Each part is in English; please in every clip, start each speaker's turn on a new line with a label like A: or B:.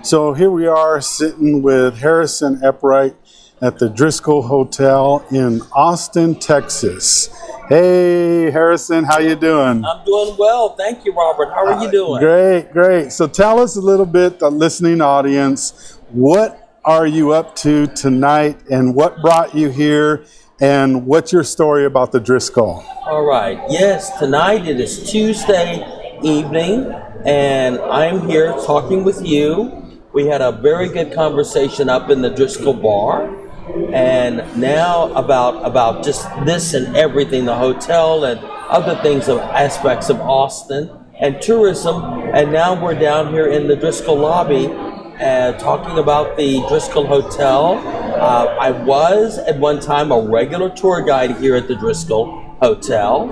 A: So here we are sitting with Harrison Eppright at the Driskill Hotel in Austin, Texas. Hey, Harrison, how you doing?
B: I'm doing well. Thank you, Robert. How are you doing?
A: Great. So tell us a little bit, the listening audience, what are you up to tonight and what brought you here and what's your story about the Driskill?
B: All right. Yes, tonight it is Tuesday evening and I'm here talking with you. We had a very good conversation up in the Driskill bar, and now about just this and everything, the hotel and other things of aspects of Austin and tourism. And now we're down here in the Driskill lobby talking about the Driskill Hotel. I was at one time a regular tour guide here at the Driskill Hotel.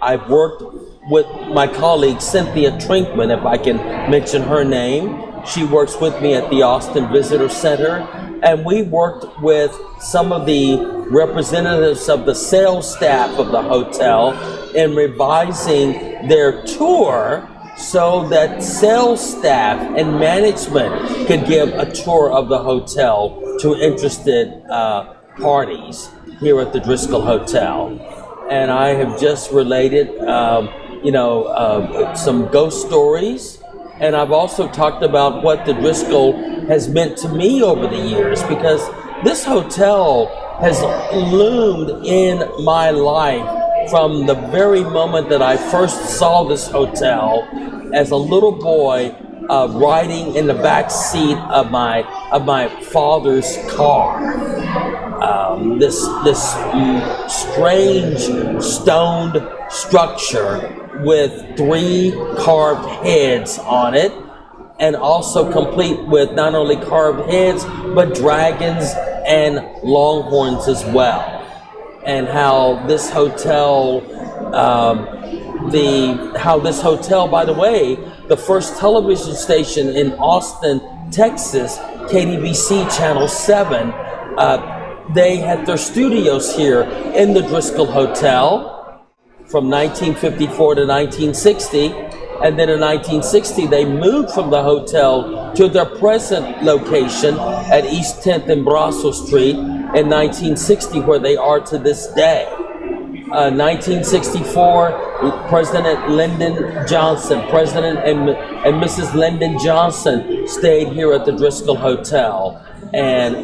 B: I've worked with my colleague Cynthia Trinkman, if I can mention her name. She works with me at the Austin Visitor Center, and we worked with some of the representatives of the sales staff of the hotel in revising their tour so that sales staff and management could give a tour of the hotel to interested parties here at the Driskill Hotel. And I have just related some ghost stories, and I've also talked about what the Driskill has meant to me over the years, because this hotel has loomed in my life from the very moment that I first saw this hotel as a little boy, riding in the back seat of my father's car. This strange stoned structure with 3 carved heads on it, and also complete with not only carved heads but dragons and longhorns as well. And how this hotel, by the way, the first television station in Austin, Texas, KDVC Channel 7, they had their studios here in the Driskill Hotel from 1954 to 1960, and then in 1960 they moved from the hotel to their present location at East 10th and Brasso Street in 1960, where they are to this day. 1964, President Lyndon Johnson, President and Mrs. Lyndon Johnson stayed here at the Driskill Hotel. And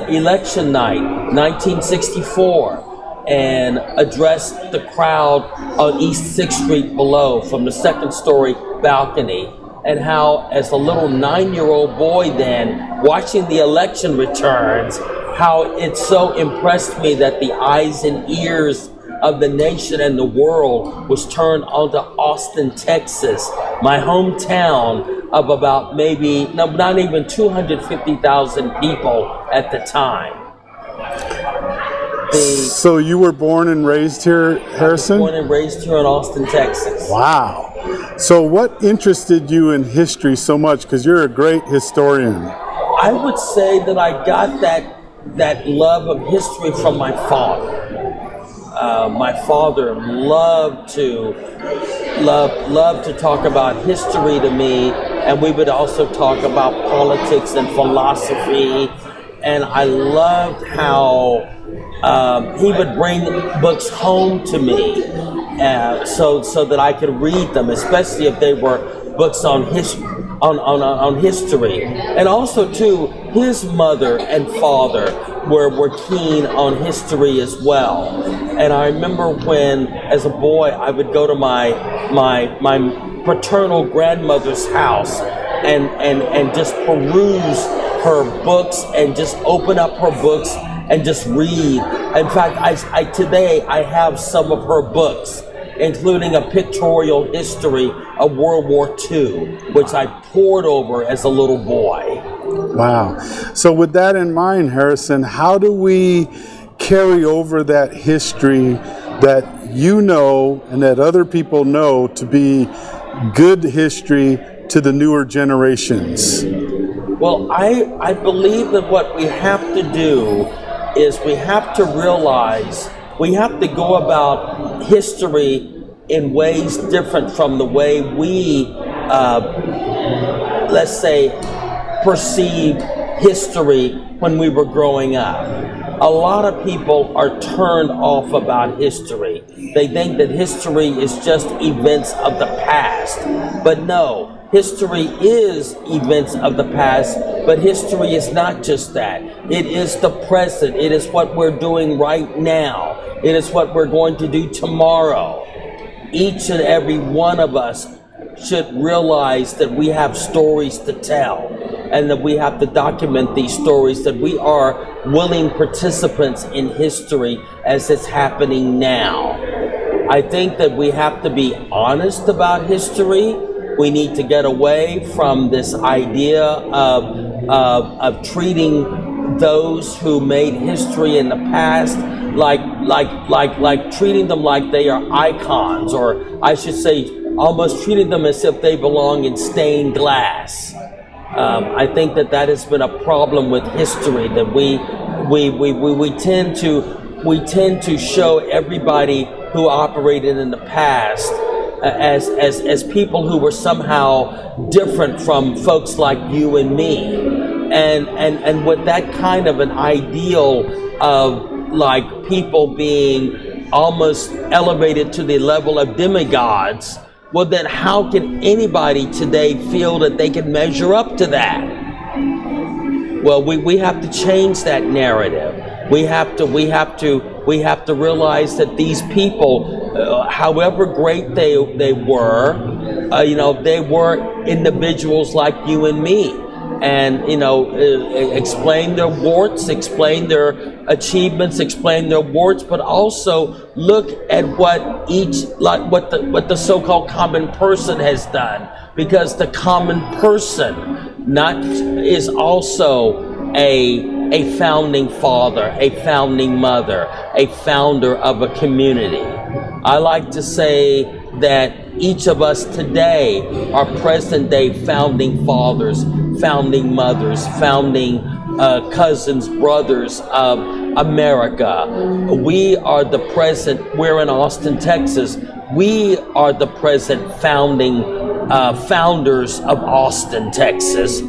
B: election night, 1964, and addressed the crowd on East 6th Street below from the second story balcony, and how as a little 9-year-old boy then, watching the election returns, how it so impressed me that the eyes and ears of the nation and the world was turned onto Austin, Texas, my hometown of about not even 250,000 people at the time.
A: So you were born and raised here, Harrison?
B: Born and raised here in Austin, Texas.
A: Wow. So what interested you in history so much? Because you're a great historian.
B: I would say that I got that love of history from my father. My father loved to talk about history to me, and we would also talk about politics and philosophy. And I loved how he would bring books home to me, so that I could read them, especially if they were books on history. And also too, his mother and father were keen on history as well. And I remember when, as a boy, I would go to my paternal grandmother's house and just peruse her books and just open up her books and just read. In fact, today I have some of her books, including a pictorial history of World War II, which I pored over as a little boy.
A: Wow. So with that in mind, Harrison, how do we carry over that history that you know and that other people know to be good history to the newer generations?
B: Well, I believe that what we have to do is we have to realize we have to go about history in ways different from the way we, let's say, perceive history when we were growing up. A lot of people are turned off about history. They think that history is just events of the past. But no, history is events of the past, but history is not just that. It is the present. It is what we're doing right now. It is what we're going to do tomorrow. Each and every one of us should realize that we have stories to tell, and that we have to document these stories, that we are willing participants in history as it's happening now. I think that we have to be honest about history. We need to get away from this idea of treating those who made history in the past like treating them like they are icons, or I should say almost treating them as if they belong in stained glass. I think that has been a problem with history, that we tend to show everybody who operated in the past as people who were somehow different from folks like you and me, and with that kind of an ideal of like people being almost elevated to the level of demigods. Well, then how can anybody today feel that they can measure up to that? Well, we have to change that narrative. We have to realize that these people, however great they were, they were individuals like you and me, and explain their warts, explain their achievements, explain their warts, but also look at what the so-called common person has done, because the common person is also a founding father, a founding mother, a founder of a community. I like to say that each of us today are present day founding fathers, founding mothers, founding cousins, brothers of America. We are the present, we're in Austin, Texas. We are the present founding founders of Austin, Texas.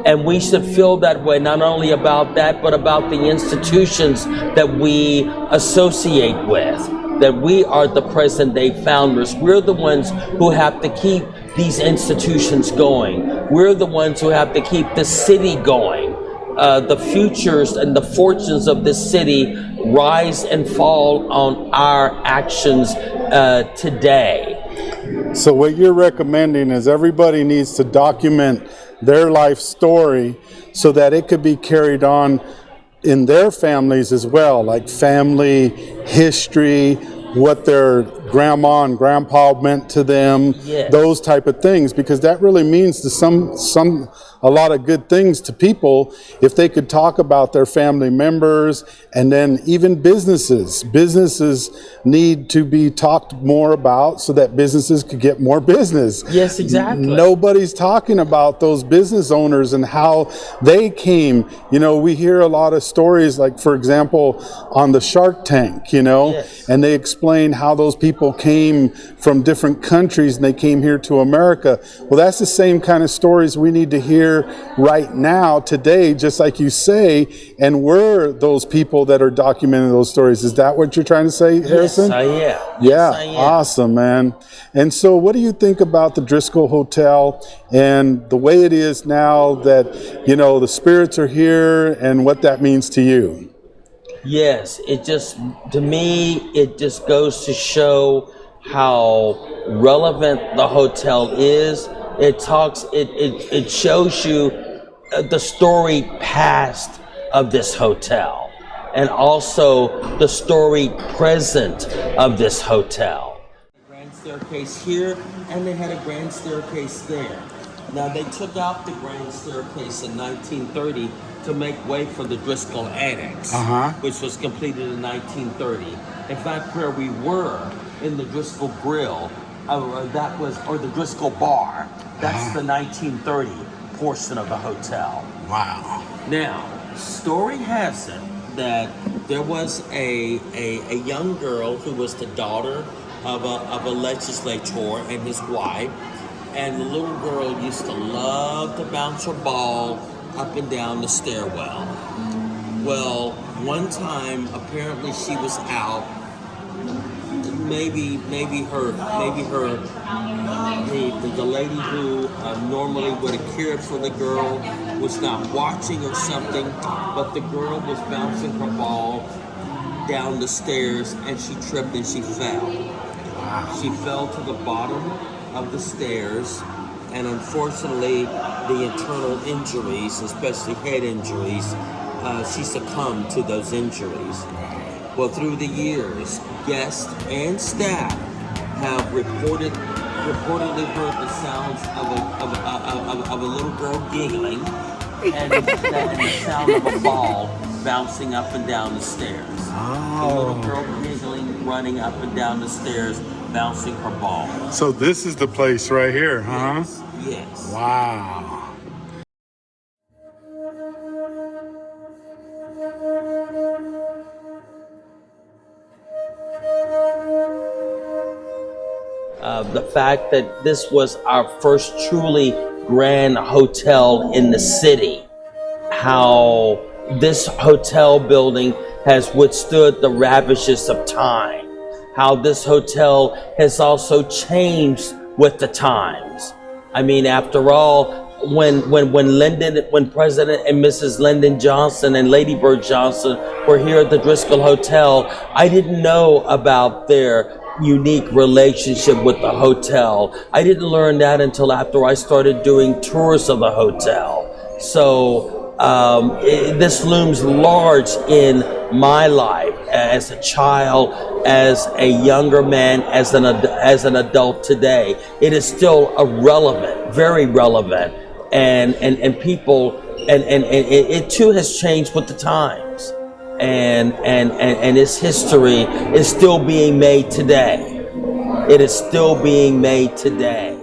B: And we should feel that way, not only about that, but about the institutions that we associate with, that we are the present day founders. We're the ones who have to keep these institutions going. We're the ones who have to keep the city going. The futures and the fortunes of this city rise and fall on our actions today.
A: So what you're recommending is everybody needs to document their life story so that it could be carried on in their families as well, like family history, what their grandma and grandpa meant to them,
B: yes.
A: Those type of things, because that really means to a lot of good things to people if they could talk about their family members. And then even businesses need to be talked more about so that businesses could get more business.
B: Yes, exactly.
A: Nobody's talking about those business owners and how they came. We hear a lot of stories, like for example on the Shark Tank,
B: Yes.
A: and they explain how those people came from different countries and they came here to America. Well, that's the same kind of stories we need to hear right now, today, just like you say, and we're those people that are documenting those stories. Is that what you're trying to say, Harrison?
B: Yes, I am.
A: Yeah,
B: Yes, I am.
A: Awesome, man. And so what do you think about the Driskill Hotel and the way it is now that, the spirits are here, and what that means to you?
B: Yes, to me, it just goes to show how relevant the hotel is. It shows you the story past of this hotel, and also the story present of this hotel. Grand staircase here, and they had a grand staircase there. Now they took out the grand staircase in 1930 to make way for the Driskill Annex, which was completed in 1930. In fact, where we were in the Driskill Grill, or the Driskill Bar, that's the 1930 portion of the hotel.
A: Wow.
B: Now, story has it that there was a young girl who was the daughter of a legislator and his wife, and the little girl used to love to bounce her ball up and down the stairwell. Well, one time apparently she was out. Maybe the lady who normally would have cared for the girl was not watching or something, but the girl was bouncing her ball down the stairs and she tripped and she fell. She fell to the bottom of the stairs, and unfortunately the internal injuries, especially head injuries, she succumbed to those injuries. Well, through the years, guests and staff have reportedly heard the sounds of a little girl giggling and the sound of a ball bouncing up and down the stairs. The little girl giggling, running up and down the stairs, bouncing her ball.
A: So this is the place right here, huh?
B: Yes.
A: Wow.
B: The fact that this was our first truly grand hotel in the city, how this hotel building has withstood the ravages of time, how this hotel has also changed with the times. I mean, after all, when President and Mrs. Lyndon Johnson and Lady Bird Johnson were here at the Driskill Hotel, I didn't know about their unique relationship with the hotel. I didn't learn that until after I started doing tours of the hotel. So this looms large in my life as a child, as a younger man, as an adult today. It is still relevant, very relevant, and people, and it too has changed with the times, and its history is still being made today. It is still being made today.